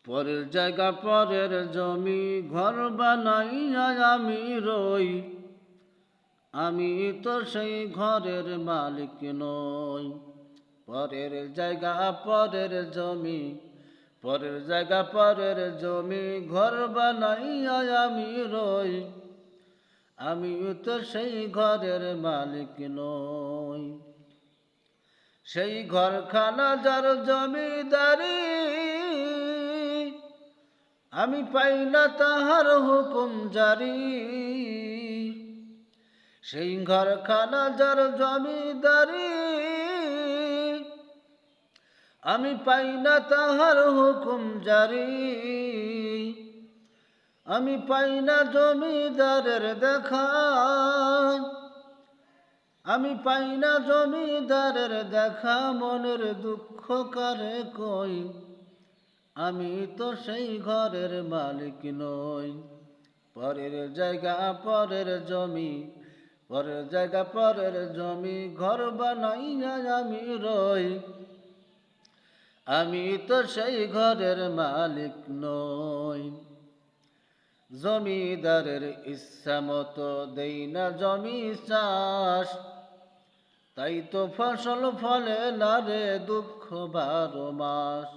পরের জায়গা পরের জমি ঘর বানাইয়া আমি রই, আমি তো সেই ঘরের মালিক নই। পরের জায়গা পরের জমি, পরের জায়গা পরের জমি ঘর বানাইয়া আমি রই, আমি তো সেই ঘরের মালিক নই। সেই ঘরখানা যার জমিদারি, আমি পাই না তাহার হুকুম জারি। সেই ঘরখানা যার জমিদারি, আমি পাই না তাহার হুকুম জারি। আমি পাই না জমিদারের দেখা, আমি পাই না জমিদারের দেখা। মনের দুঃখ কারে কই, আমি তো সেই ঘরের মালিক নই। পরের জায়গা পরের জমি, পরের জায়গা পরের জমি ঘর বানাইয়া আমি রই, আমি তো সেই ঘরের মালিক নই। জমিদারের ইচ্ছা মতো দেই না জমি চাষ, তাই তো ফসল ফলে না রে দুঃখ 12 মাস।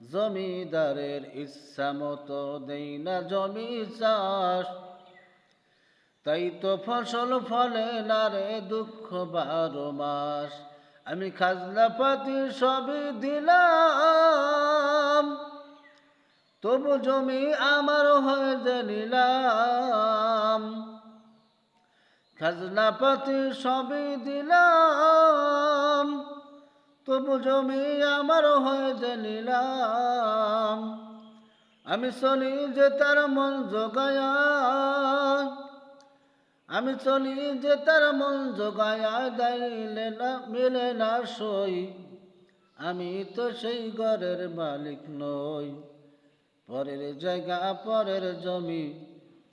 জমিদারের ইচ্ছা মতো দেই না জমি চাষ, তাই তো ফসল ফলে না রে দুঃখ 12 মাস। আমি খাজনা পাতি সবই দিলাম, তবু জমি আমার হয়ে যে নিলাম। খাজনা পাতি সবই দিলাম, তবু জমি আমার হয়ে যে নিলাম। আমি চলি যে তার মন জোগায়া, আমি চলি যে তার মন জোগায়া, দাইলে না মিলে না সই, আমি তো সেই ঘরের মালিক নই। পরের জায়গা পরের জমি,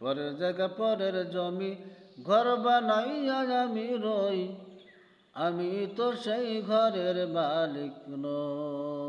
পরের জায়গা পরের জমি ঘর বানাইয়া আমি রই, আমি তো সেই ঘরের মালিক নই।